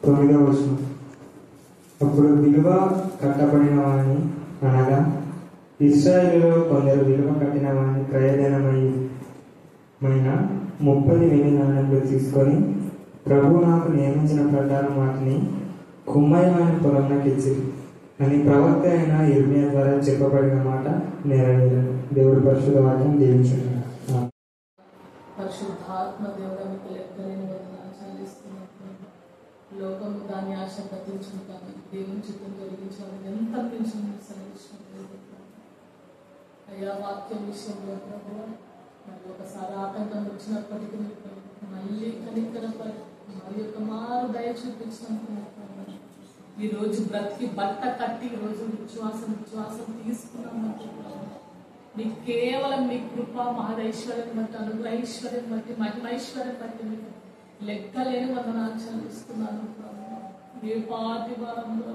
9వ వచనం. అప్పుడు విలువ కట్టబడిన వాణ్ణి అనగా ఇశ్రాయేలులో కొందరు విలువ కట్టిన వాణ్ణి క్రయధనమైన 30 వెండి నాణెంలు తీసుకొని ప్రభువు నాకు నియమించిన ప్రకారం వాటిని కుమ్మయ్య పొలంలోకి ఇచ్చిరి అని ప్రవక్త అయిన యిర్మీయా ద్వారా చెప్పబడిన మాట నెరవేరను. దేవుడి పరిశుద్ధ వాక్యం దీవించును. పరిశుద్ధాత్మ దేవుడానికి లెక్కలేని వందనాలు చెల్లిస్తున్నప్పుడు లోకము దాని ఆశ గతించుకుంటాను, దేవుని చిత్తం జరిగించాలని ఎంత పెంచుకుని సెలవించినట్లేదు. అయ్యా వాక్యం విషయంలో ప్రభు మరి ఒకసారి ఆటంకం వచ్చినప్పటికీ మళ్ళీ కనికరపడి మరి ఒక మారు దయ చూపించినప్పుడు ఈ రోజు బ్రతికి బట్ట కట్టి ఈ రోజు విశ్వాసం తీసుకున్నామంటే మీకు కేవలం మీ కృప మహదైశ్వర్యం బట్టి అనుగ్రహైశ్వర్యం బట్టి మహిమైశ్వర్యం బట్టి మీకు లెక్కలేని వందనాలు చెల్లిస్తున్నాను. ఏ పాటి వారంలో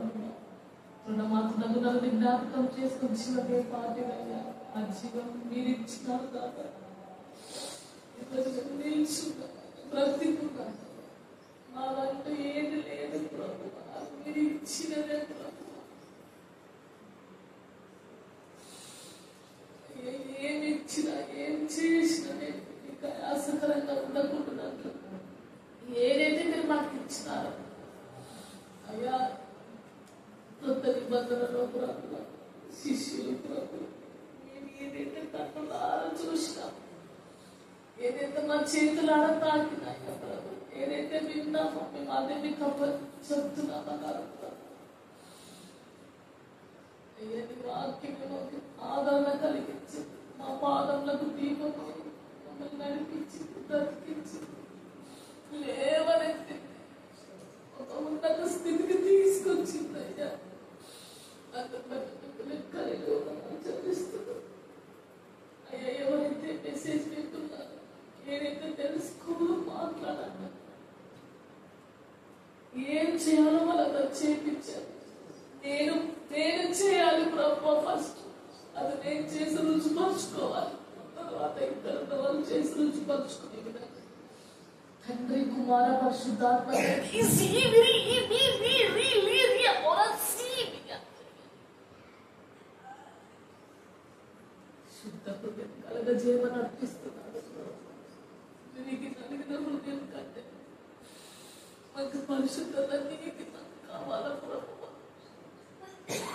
రుణమాత్రకు నన్ను జ్ఞాపకం చేసుకుని చిన్న ఏ పాటి ఆ జీవం మీరు ఇచ్చినారు కాబట్టి బ్రతికున్నాను. మాదంటూ ఏది లేదు ప్రభు, మీరు ఇచ్చినదే ప్రభు. ఏమి ఇచ్చినా ఏం చేసినా మీకు ఆసకరంగా ఉండకూడదు. ఏదైతే మీరు మాకు ఇచ్చినారో అయ్యా కొత్త నిబంధనలో ప్రభు శిష్యులు ప్రభు మేము ఏదైతే కన్నులారా చూసినాం, ఏదైతే మా చేతులాడ తాకినాయో ప్రభు, ఏదైతే విన్నామో మేము అదే మీకు చెప్తున్నామన్నారు ప్రభు. అయ్యని వాక్యం ఆదరణ కలిగించి మా పాదములకు దీపము మమ్మల్ని నడిపించి బ్రతికించి లేవనెత్తి ఒక ఉన్నత స్థితికి తీసుకొచ్చింది. అయ్యా కలిగి చదివిస్తున్నాం. అయ్యా ఎవరైతే మెసేజ్ వింటున్నారో, ఏదైతే తెలుసుకోవాలో మాట్లాడాలి, ఏం చేయాలో వాళ్ళతో చేపించారు. నేను చేయాలి ప్రభు. ఫస్ట్ అది నేను చేసి రుచిపరుచుకోవాలి, తర్వాత ఇద్దరు వాళ్ళు చేసి రుచిపరుచుకునే విధంగా తండ్రి కుమార పరిశుద్ధాత్మ శుద్ధ హృదయం కలగజేయమని అర్పిస్తున్నాడు. నీకు కలిగిన హృదయం కంటే మాకు పరిశుద్ధత నీతి కావాలా ప్రభు,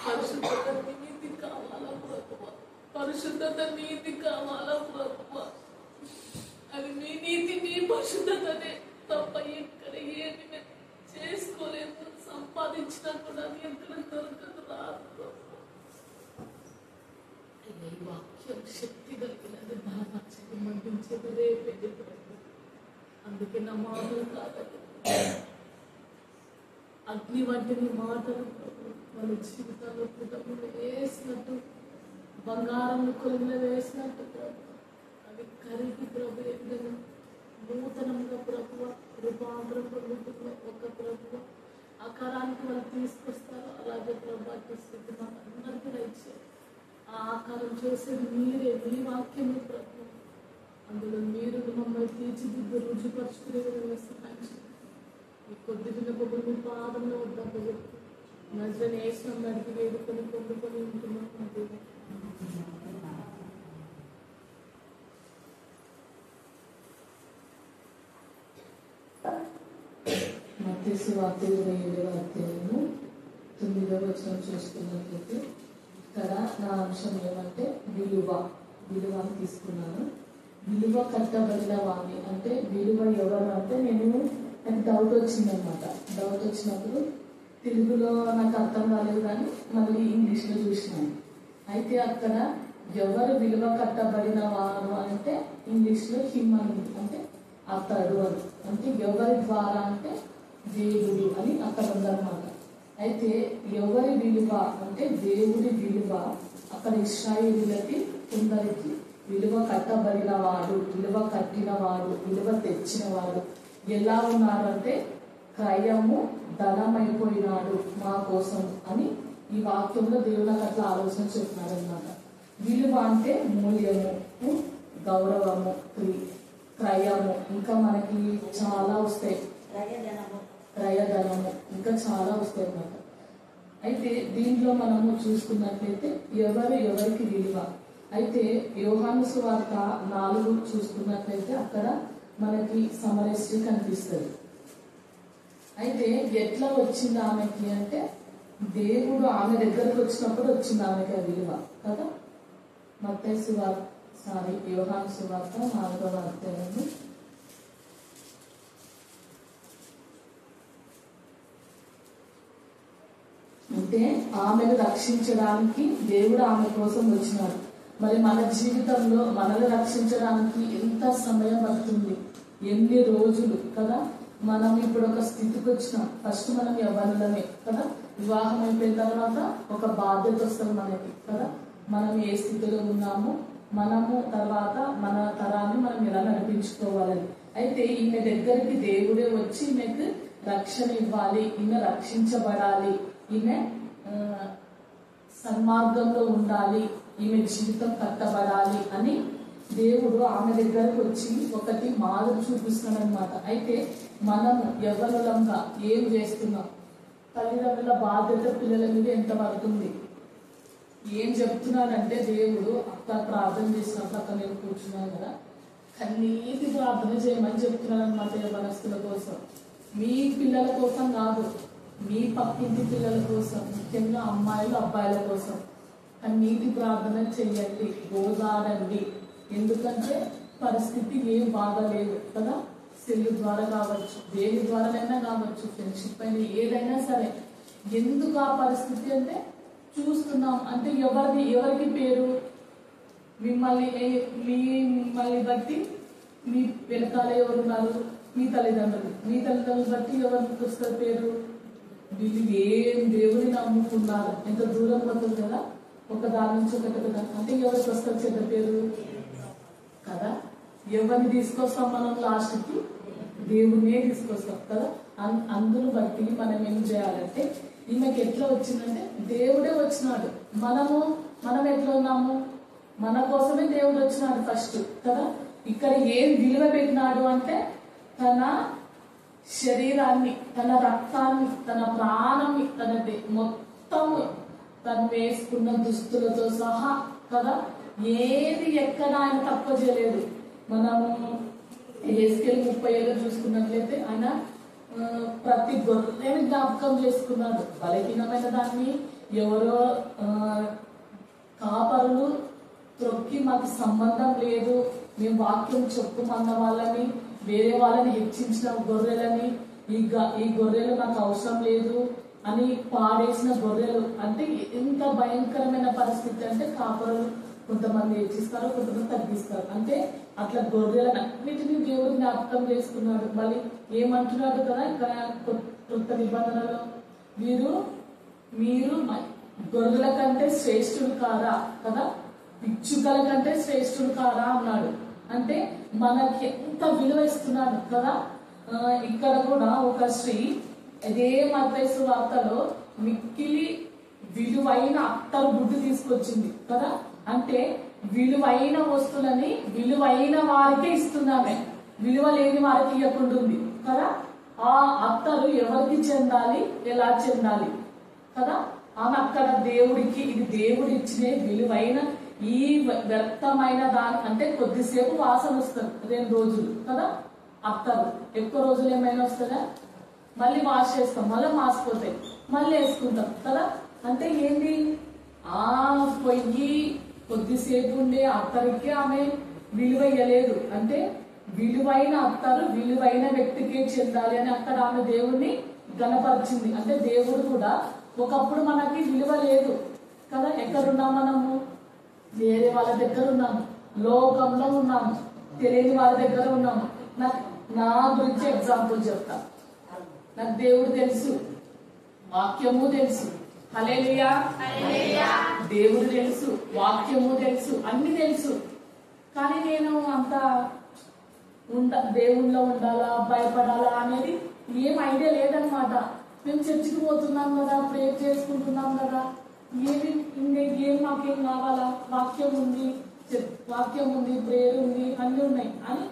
పరిశుద్ధత నీతి కావాలా ప్రభు, పరిశుద్ధత నీతి కావాలా ప్రభు. అది మీ నీతి మీ పరిశుద్ధతనే తప్ప ఎక్కడ ఏమి చేసుకోలేదు. సంపాదించినా కూడా అది ఎక్కడ దొరకదు, రాదు. ఈ వాక్యం శక్తి కలిగినది, బలపరిచేది, మండించేది, రేపేది ప్రభు. అందుకే నా మాటలు కాదు, అగ్ని వంటి నీ మాటలు ప్రభు వాళ్ళ జీవితాల్లో కుటుంబంలో వేసినట్టు, బంగారంలో కొలిమిలో వేసినట్టు ప్రభు అవి కరిగి ప్రభు ఏదైనా నూతనంగా ప్రభు రూపాంతరం ప్రభుత్వంలో ఒక ప్రభు ఆకారానికి వాళ్ళు తీసుకొస్తారు. అలాగే ప్రభు స్థితి మాకు అందరికీ ఇచ్చారు. ఆ ఆకారం చేసేది మీరే, మీ వాక్యమే ప్రభు. అందులో మీరు మమ్మల్ని తీర్చిదిద్దు రుచిపరుచుకునే విధంగా సహాయం చేయండి. ఈ కొద్ది విన్నపములు మీ పాదంలో వద్దాం మధ్యలో వేసిన నడికి వేడుకొని పొందుకొని ఉంటున్నాం. మత్తయి వార్త 27వ అధ్యాయము 9వ వచనం చూసుకున్నట్లయితే ఇక్కడ నా అంశం ఏమంటే విలువ అని తీసుకున్నాను. విలువ కట్టబడిన వాణి అంటే విలువ ఎవరు అంటే నాకు డౌట్ వచ్చిందనమాట. డౌట్ వచ్చినప్పుడు తెలుగులో నాకు అర్థం కాలేదు, కానీ మళ్ళీ ఇంగ్లీష్లో చూసినాను. అయితే అక్కడ ఎవరు విలువ కట్టబడిన వారు అంటే ఇంగ్లీష్లో హిమ్ అని, అంటే అతడు అని, అంటే ఎవరి ద్వారా అంటే దేవుడు అని అక్కడ ఉందన్నమాట. అయితే ఎవరి విలువ అంటే దేవుడి విలువ అక్కడ ఇశ్రాయేలీయులకి కొందరికి విలువ కట్టబడినవాడు, విలువ కట్టినవాడు, విలువ తెచ్చినవాడు ఎలా ఉన్నారు అంటే క్రయము ధనమైపోయినాడు మా కోసం అని ఈ వాక్యంలో దేవునికి అట్లా ఆలోచన చెప్తున్నాడు అనమాట. విలువ అంటే మూల్యము, గౌరవము, క్రయము, ఇంకా మనకి చాలా వస్తాయి. క్రయధనము, ఇంకా చాలా వస్తాయి అన్నమాట. అయితే దీంట్లో మనము చూసుకున్నట్లయితే ఎవరికి విలువ. అయితే యోహాను సువార్త 4 చూసుకున్నట్లయితే అక్కడ మనకి సమరస్త్రీ కనిపిస్తుంది. అయితే ఎట్లా వచ్చింది ఆమెకి అంటే దేవుడు ఆమె దగ్గరకు వచ్చినప్పుడు వచ్చింది ఆమెకి ఆ విలువ కదా. మత్తయి సువార్త యోహాను సువార్త 4వ అధ్యాయము అంటే ఆమెను రక్షించడానికి దేవుడు ఆమె కోసం వచ్చినాడు. మరి మన జీవితంలో మనల్ని రక్షించడానికి ఎంత సమయం పడుతుంది, ఎన్ని రోజులు కదా. మనం ఇప్పుడు ఒక స్థితికి వచ్చినాం. ఫస్ట్ మనం యవ్వనులమే కదా, వివాహం అయిపోయిన తర్వాత ఒక బాధ్యత వస్తుంది మనకి కదా. మనం ఏ స్థితిలో ఉన్నాము, మనము తర్వాత మన తరాన్ని మనం ఎలా నడిపించుకోవాలని. అయితే ఈమె దగ్గరికి దేవుడే వచ్చి ఈమెకు రక్షణ ఇవ్వాలి, ఈమె రక్షించబడాలి, ఈమె సన్మార్గంలో ఉండాలి, ఈమె జీవితం కట్టబడాలి అని దేవుడు ఆమె దగ్గరకు వచ్చి ఒకటి మాదిరి చూపిస్తున్నాడు అనమాట. అయితే మనము యవ్వనులంగా ఏం చేస్తున్నాం, తల్లిదండ్రుల బాధ్యత పిల్లల మీద ఎంత పడుతుంది, ఏం చెప్తున్నాడంటే దేవుడు అక్క ప్రార్థన చేసినప్పుడు అక్కడ నేను కూర్చున్నాను కదా, కన్నీటి ప్రార్థన చేయమని చెప్తున్నాడు అనమాట. యవ్వనస్తుల కోసం, మీ పిల్లల కోసం కాదు, మీ పక్కింటి పిల్లల కోసం, ముఖ్యంగా అమ్మాయిలు అబ్బాయిల కోసం కన్నీటి ప్రార్థన చెయ్యండి, గోజాడండి. ఎందుకంటే పరిస్థితి ఏం బాగాలేదు కదా. సెల్ ద్వారా కావచ్చు, దేని ద్వారానైనా కావచ్చు, ఫ్రెండ్షిప్ అయినా ఏదైనా సరే. ఎందుకు ఆ పరిస్థితి అంటే చూస్తున్నాం అంటే ఎవరికి పేరు, మిమ్మల్ని బట్టి మీ వెనకాల ఎవరున్నారు, మీ తల్లిదండ్రులు. మీ తల్లిదండ్రులు బట్టి ఎవరికి వస్తారు పేరు, వీళ్ళు ఏం దేవుని నమ్ముకున్నారు. ఎంత దూరం పడుతుంది కదా, ఒక దాని నుంచి ఒకటి అంటే ఎవరికి వస్తారు చెడ్డ పేరు కదా. ఎవరిని తీసుకొస్తాం మనం లాస్ట్కి, దేవుడినే తీసుకొస్తాం కదా. అందును బట్టి మనం ఏం చేయాలంటే, ఈమెకి ఎట్లా వచ్చిందంటే దేవుడే వచ్చినాడు. మనం ఎట్లా ఉన్నాము, మన కోసమే దేవుడు వచ్చినాడు ఫస్ట్ కదా. ఇక్కడ ఏం విలువ పెట్టినాడు అంటే తన శరీరాన్ని, తన రక్తాన్ని, తన ప్రాణాన్ని, తన మొత్తం తను వేసుకున్న దుస్తులతో సహా కదా, ఏది ఎక్కడ ఆయన తక్కువ చేయలేదు. మనము ఎహెజ్కేలు 30 చూసుకున్నట్లయితే ఆయన ప్రతి గొర్రెని జ్ఞాపకం చేసుకున్నాడు. బలహీనమైన దాన్ని ఎవరో కాపరులు త్రొక్కి మాకు సంబంధం లేదు, మేము వాక్యం చెప్పుమన్న వాళ్ళని, వేరే వాళ్ళని హెచ్చించిన గొర్రెలని, ఈ గొర్రెలు నాకు అవసరం లేదు అని పాడేసిన గొర్రెలు. అంటే ఎంత భయంకరమైన పరిస్థితి అంటే కాపరులు కొంతమంది హెచ్చిస్తారు, కొంతమంది తగ్గిస్తారు. అంటే అట్లా గొర్రెలను అన్నిటినీ దేవుడు జ్ఞాపకం చేసుకున్నాడు. మళ్ళీ ఏమంటున్నాడు కదా ఇక్కడ కొత్త నిబంధనలో, మీరు గొర్రెల కంటే శ్రేష్ఠుడు కారా కదా, పిచ్చుకల కంటే శ్రేష్ఠుడు కారా అన్నాడు. అంటే మనకి ఎంత విలువ ఇస్తున్నాడు కదా. ఇక్కడ కూడా ఒక స్త్రీ అదే మత్తయి సువార్తలో మిక్కిలి విలువైన అత్తరు గుడ్డు తీసుకొచ్చింది కదా. అంటే విలువైన వస్తువులని విలువైన వారికే ఇస్తున్నామే, విలువ లేని వారికి ఇవ్వకుండా ఉంది కదా. ఆ అత్తరు ఎవరికి చెందాలి, ఎలా చెందాలి కదా. ఆమె అక్కడ దేవుడికి, ఇది దేవుడు ఇచ్చిన విలువైన ఈ వ్యర్థమైన దాని అంటే కొద్దిసేపు వాసన వస్తుంది, 2 రోజులు కదా. అత్తరు ఎక్కువ రోజులు ఏమైనా వస్తుందా, మళ్ళీ వాష్ చేస్తాం, మళ్ళీ మాసిపోతాయి, మళ్ళీ వేసుకుంటాం కదా. అంటే ఏంటి, ఆ పొయ్యి కొద్దిసేపు ఉండే అత్తరికి ఆమె విలువ ఇయ్యలేదు. అంటే విలువైన అత్తరు విలువైన వ్యక్తికే చెందాలి అని అక్కడ ఆమె దేవుణ్ణి గణపరిచింది. అంటే దేవుడు కూడా ఒకప్పుడు మనకి విలువ లేదు కదా. ఎక్కడున్నాం మనము, వేరే వాళ్ళ దగ్గర ఉన్నాము, లోకంలో ఉన్నాము, తెలియని వాళ్ళ దగ్గర ఉన్నాము. నా గురించి ఎగ్జాంపుల్ చెప్తా. నాకు దేవుడు తెలుసు, వాక్యము తెలుసు, హల్లెలూయా, దేవుడు తెలుసు, వాక్యము తెలుసు, అన్ని తెలుసు. కానీ నేను అంత దేవుళ్ళో ఉండాలా, భయపడాలా అనేది ఏం ఐడియా లేదనమాట. మేము చర్చికి పోతున్నాం కదా, ప్రేయర్ చేసుకుంటున్నాం కదా, ఏం మాకేం కావాలా, వాక్యం ఉంది, ప్రేయర్ ఉంది, అన్ని ఉన్నాయి అని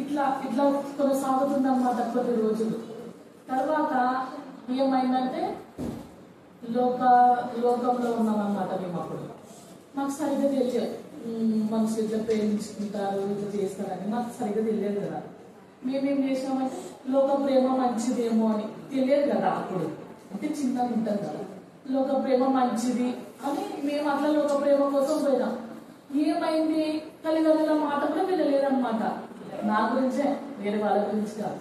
ఇట్లా కొనసాగుతుంది అన్నమాట కొన్ని రోజులు. తర్వాత ఏమైందంటే లోకంలో ఉన్నామన్నమాట మేము. అప్పుడు మాకు సరిగ్గా తెలియదు మనుషులు ఇట్లా ప్రేమించుకుంటారు ఇట్లా చేస్తారని మాకు సరిగ్గా తెలియదు కదా. మేమేం చేసామంటే లోక ప్రేమ మంచిదేమో అని తెలియదు కదా అప్పుడు, అంటే చిన్నగా ఉంటుంది కదా. లోక ప్రేమ మంచిది అని మేము అట్లా లోక ప్రేమ కోసం పోయినాం. ఏమైంది, తల్లిదండ్రుల మాట కూడా వినలేదన్నమాట. నా గురించే, వేరే వాళ్ళ గురించి కాదు.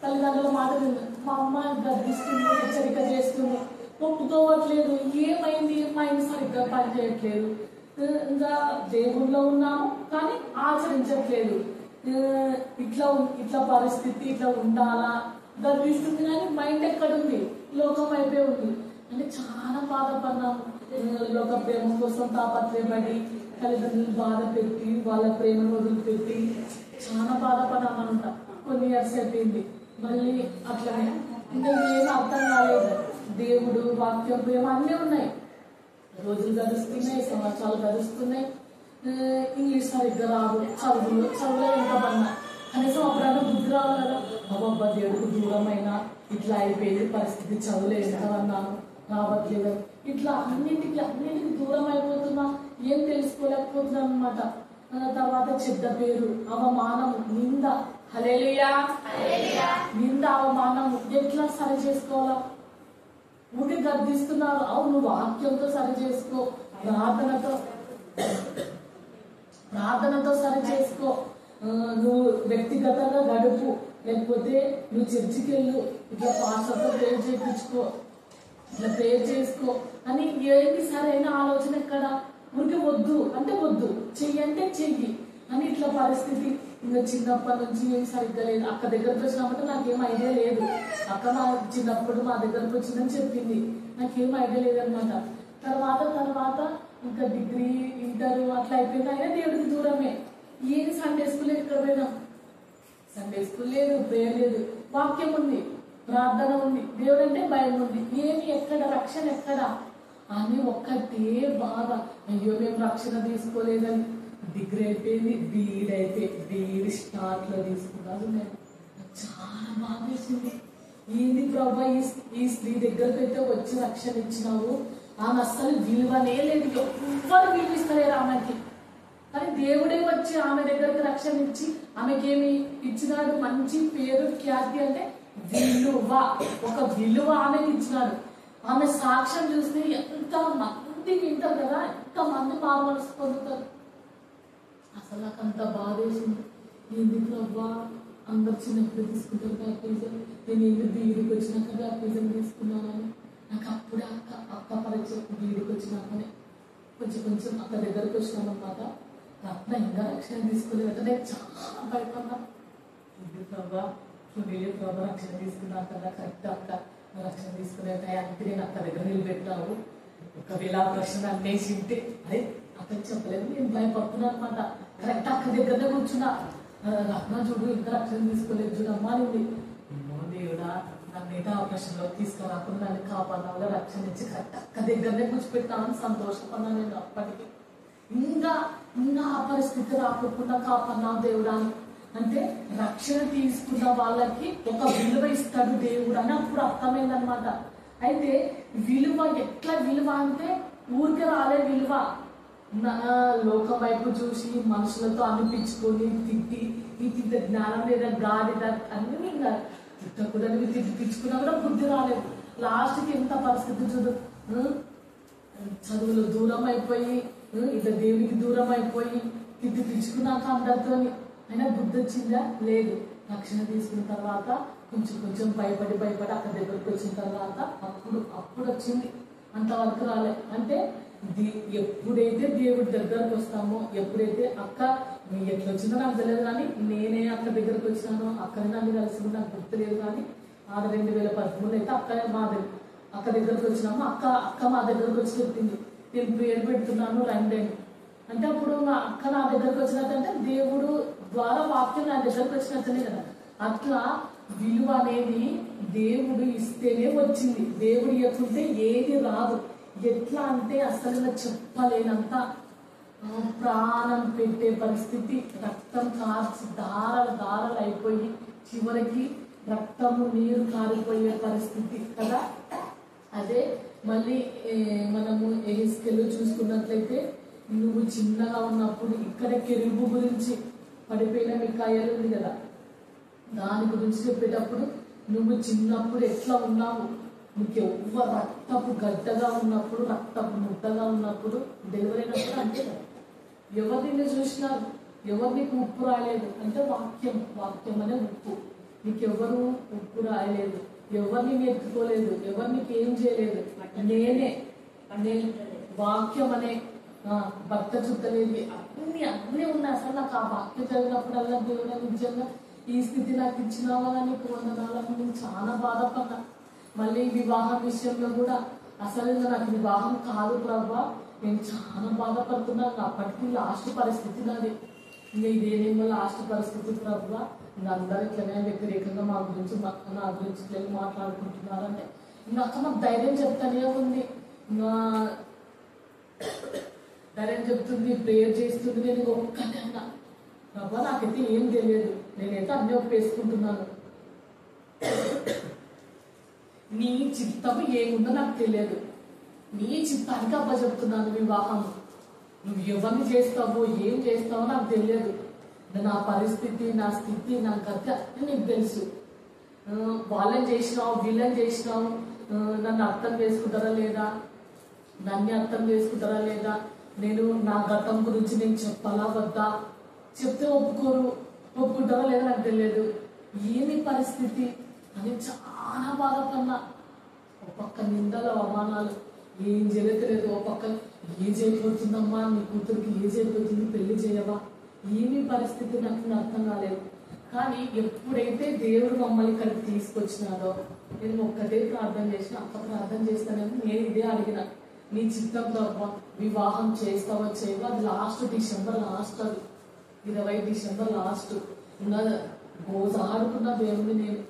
తల్లిదండ్రుల మాట వినలేదు. మా అమ్మ గర్భిస్తుంది, హెచ్చరిక చేస్తుంది, ఒప్పుకోవట్లేదు. ఏమైంది, మైండ్ సరిగ్గా పనిచేయట్లేదు. ఇంకా దేవుళ్ళో ఉన్నాము కానీ ఆచరించట్లేదు. ఇట్లా పరిస్థితి ఇట్లా ఉండాలా, గర్భిస్తుంది కానీ మైండ్ ఎక్కడుంది, లోకం అయిపోయి ఉంది. అంటే చాలా బాధపడినాము. లోక ప్రేమ కోసం తాపత్రయపడి తల్లిదండ్రులు బాధ పెట్టి వాళ్ళ ప్రేమను వదిలిపెట్టి చాలా బాధపడ్డామంట. కొన్ని ఇయర్స్ అయిపోయింది. మళ్ళీ అట్లనే ఇంకా ఏం అర్థం కాలేదు. దేవుడు, వాక్యం, ప్రేమ అన్నీ ఉన్నాయి. రోజులు గడుస్తున్నాయి, సంవత్సరాలు గడుస్తున్నాయి. ఇంగ్లీష్ సరిగ్గా రాదు, చదువులో ఎంత పడినా కనీసం అప్పుడైనా బుద్ధి రావాలి కదా. అబ్బబ్బా దేవుడికి దూరమైనా ఇట్లా అయిపోయింది పరిస్థితి, చదువులో ఎంత అన్నాను రావట్లేదు. ఇట్లా అన్నింటికి దూరం అయిపోతున్నా, ఏం తెలుసుకోలేకపోతున్నాను అనమాట. తర్వాత చెడ్డ పేరు, అవమానము, నింద, హల్లెలూయా, నింద, అవమానము ఎట్లా సరి చేసుకోవాలా? ఊరికి గర్దిస్తున్నారు. అవును, వాక్యంతో సరి చేసుకో, ప్రార్థనతో సరి చేసుకో. నువ్వు వ్యక్తిగతంగా గడుపు, లేకపోతే నువ్వు చర్చికి వెళ్ళు, ఇట్లా పాస్టర్తో ప్రేయర్ చేయించుకో, ఇట్లా ప్రేయర్ చేసుకో అని ఏంటి సరైన ఆలోచన ఎక్కడ? ఊరికి వద్దు అంటే వద్దు, చెయ్యి అంటే చెయ్యి అని ఇట్లా పరిస్థితి. ఇంకా చిన్నప్పటి నుంచి ఏం సరిగ్గా లేదు. అక్క దగ్గరకు వచ్చినప్పుడు నాకేం ఐడియా లేదు. అక్క నా చిన్నప్పుడు మా దగ్గరకు వచ్చిందని చెప్పింది, నాకేం ఐడియా లేదనమాట. తర్వాత ఇంకా డిగ్రీ, ఇంటర్ అట్లా అయిపోయింది. అయినా దేవుడికి దూరమే. ఏది సండే స్కూల్ ఎక్కడ పోయినా, సండే స్కూల్ లేదు, ప్రేయర్ లేదు, వాక్యం ఉంది, ప్రార్థన ఉంది, దేవుడు అంటే భయం ఉంది. ఏమి ఎక్కడ, రక్షణ ఎక్కడ అని ఒక్కటే బాధ. అయ్యో మేము రక్షణ తీసుకోలేదని. డిగ్రీ అయిపోయింది, బీఈడ్ అయిపోయింది, బీఈడ్ స్టార్ట్లో తీసుకున్నాను. నేను చాలా బాధ వేసింది. ఏంది ప్రభా, ఈ స్త్రీ దగ్గరకు అయితే వచ్చి రక్షణ ఇచ్చినావు, ఆమె అస్సలు విలువనే లేదు, ఎవ్వరు విలువ ఇస్తలేరు ఆమెకి. కానీ దేవుడే వచ్చి ఆమె దగ్గరికి రక్షణ ఇచ్చి ఆమెకేమి ఇచ్చినాడు? మంచి పేరు, ఖ్యాతి, అంటే విలువ, ఒక విలువ ఆమెకి ఇచ్చినాడు. ఆమె సాక్ష్యం చూస్తే ఎంత మంది వింటారు కదా, ఎంత మంది మారుమనసు పొందుతారు. అసలు నాకు అంత బాధ వేసింది. ఏంది ప్రభా, అందరు చిన్నప్పుడు తీసుకుంటారు బ్యాప్టిజం, నేను ఏంటి బీఈడికి వచ్చినాక బ్యాప్టిజం తీసుకున్నానని. నాకు అప్పుడే అక్క పరిచయం. బీఈడికి వచ్చినాకనే కొంచెం అక్క దగ్గరకు వచ్చినామన్నమాట. రత్న ఇంకా రక్షణ తీసుకోలేదు. నేను చాలా భయపడ్డా. ఇది ప్రభా, ప్రభా రక్షణ తీసుకున్నాక కరెక్ట్ అక్క రక్షణ తీసుకునే టయానికి నేను అక్క దగ్గర నిలబెట్టావు. ఒకవేళ ఆ ప్రశ్న అన్నేసి ఉంటే అదే అక్కడికి చెప్పలేదు. నేను భయపడుతున్నా అనమాట. కరెక్ట్ అక్క దగ్గరనే కూర్చున్నా. రత్న చూడు ఇంకా రక్షణ తీసుకోలేదు చూడమ్మా అని. దేవుడా, నన్ను ఆ ప్రశ్నలో తీసుకురాకుండా నన్ను కాపాడాలో రక్షణ ఇచ్చి కరెక్ట్ అక్క దగ్గరనే కూర్చోపెట్టామని సంతోషపడ్డాను నేను అప్పటికి. ఇంకా ఆ పరిస్థితి రాకుండా కాపాడినావు దేవుడా. అంటే రక్షణ తీసుకున్న వాళ్ళకి ఒక విలువ ఇస్తాడు దేవుడు అని అప్పుడు అర్థమైందనమాట. అయితే విలువ ఎట్లా విలువ అంటే ఊరికే రాలే విలువ. లోకం వైపు చూసి మనుషులతో అనిపించుకొని తిట్టి, ఈ తిట్ట జ్ఞానం లేదా గాడిద అన్ని ఇంకా తిట్టకూడదు, తిట్టించుకున్నా కూడా బుద్ధి రాలేదు. లాస్ట్కి ఎంత పరిస్థితి చూడు, చదువులు దూరం అయిపోయి, ఇట్లా దేవునికి దూరం అయిపోయి తిట్టించుకున్నాక అందరితోని. అయినా బుద్ధి వచ్చిందా? లేదు. రక్షణ తీసుకున్న తర్వాత కొంచెం భయపడి అక్క దగ్గరకు వచ్చిన తర్వాత అప్పుడు వచ్చింది. అంతవరకు రాలే. అంటే ఎప్పుడైతే దేవుడి దగ్గరకు వస్తామో, ఎప్పుడైతే అక్క ఎట్లా వచ్చిందో నాకు తెలియదు, కానీ నేనే అక్క దగ్గరకు వచ్చినానో, అక్కని నన్ను కలిసి నాకు గుర్తులేదు. కానీ 2013 అయితే అక్క దగ్గరకు వచ్చినాము. అక్క మా దగ్గరకు వచ్చి చెప్పింది, నేను ప్రేయర్ పెడుతున్నాను రండి. అంటే అప్పుడు అక్క నా దగ్గరకు వచ్చినట్టే, దేవుడు ద్వారా వాక్యం నా దగ్గరకు వచ్చినట్టనే కదా. అట్లా విలువ అనేది దేవుడు ఇస్తేనే వచ్చింది. దేవుడు ఇవ్వకుంటే ఏది రాదు. ఎట్లా అంటే అసలు చెప్పలేనంత ప్రాణం పెట్టే పరిస్థితి, రక్తం కార్చి దారాలు అయిపోయి చివరికి రక్తము నీరు కారిపోయే పరిస్థితి కదా. అదే మళ్ళీ మనము ఎహెజ్కేలు చూసుకున్నట్లయితే నువ్వు చిన్నగా ఉన్నప్పుడు ఇక్కడ కెరూబు గురించి పడిపోయిన మికాయేలు ఉంది కదా, దాని గురించి చెప్పేటప్పుడు నువ్వు చిన్నప్పుడు ఎట్లా ఉన్నావు, నీకు ఎవ్వరు రక్తపు గడ్డగా ఉన్నప్పుడు, రక్తపు ముద్దగా ఉన్నప్పుడు, డెలివరీ అయినప్పుడు అంటే ఎవరు నిన్ను చూసినారు, ఎవరు నీకు ఉప్పు రాయలేదు అంటే వాక్యం, వాక్యం అనే ఉప్పు. నీకెవరు ఉప్పు రాయలేదు, ఎవరు నేను ఎత్తుకోలేదు, ఎవరు నీకు ఏం చేయలేదు, నేనే వాక్యం అనే భర్త చుట్టలేదు, అన్నీ ఉన్నాయి. అసలు నాకు ఆ వాక్యం చదివినప్పుడల్లా దేవుడు నిజంగా ఈ స్థితి నాకు ఇచ్చినావా నీకు వందనాలను నేను చాలా బాధపడ్డా. మళ్ళీ వివాహం విషయంలో కూడా అసలు నాకు వివాహం కాదు ప్రభా, నేను చాలా బాధపడుతున్నాను. అప్పటికి లాస్ట్ పరిస్థితి నాది, ఇంకా ఇదేనేమో లాస్ట్ పరిస్థితి ప్రభా, ఇంకా అందరూ ఇట్లనే వ్యతిరేకంగా నా గురించి ఇట్లా మాట్లాడుకుంటున్నారంటే ఇంకా నాకు ధైర్యం చెప్తానే ఉంది, ఇంకా ధైర్యం చెప్తుంది, ప్రేయర్ చేస్తుంది. నేను ఒక్కటే అన్నా, ప్రభా నాకైతే ఏం తెలియదు, నేనైతే అన్నీ ఒప్పేసుకుంటున్నాను, నీ చిత్తము ఏముందో నాకు తెలియదు, నీ చిత్తానికి అబ్బా చెప్తున్నాను వివాహం, నువ్వు ఎవరిని చేస్తావో ఏం చేస్తావో నాకు తెలియదు, నా పరిస్థితి, నా స్థితి, నా గత నీకు తెలుసు, వాళ్ళని చేసినావు వీళ్ళని చేసినావు, నన్ను అర్థం చేసుకుంటారా లేదా, నన్ను అర్థం చేసుకుంటారా లేదా, నేను నా గతం గురించి నేను చెప్పాలా వద్దా, చెప్తే ఒప్పుకుంటారా లేదా నాకు తెలియదు, ఏమి పరిస్థితి అని చాలా బాధపడినా. ఒక పక్క నిందలు అవమానాలు, ఏం జరగలేదు, ఒక పక్క ఏజ్ అయిపోతుందమ్మా, నీ కూతురికి ఏజ్ అయిపోతుంది, పెళ్లి చేయవా, ఏమి పరిస్థితి నాకు అర్థం కాలేదు. కానీ ఎప్పుడైతే దేవుడు మమ్మల్ని ఇక్కడికి తీసుకొచ్చినాడో నేను ఒక్కటే ప్రార్థన చేసిన, అక్క ప్రార్థన చేస్తానని నేను ఇదే అడిగిన, నీ చిత్తం తప్ప వివాహం చేస్తావో చేయవో, అది లాస్ట్ డిసెంబర్ లాస్ట్, అది 20 డిసెంబర్ లాస్ట్. ఇంకా రోజు ఆడుకున్న దేవుడిని నేను,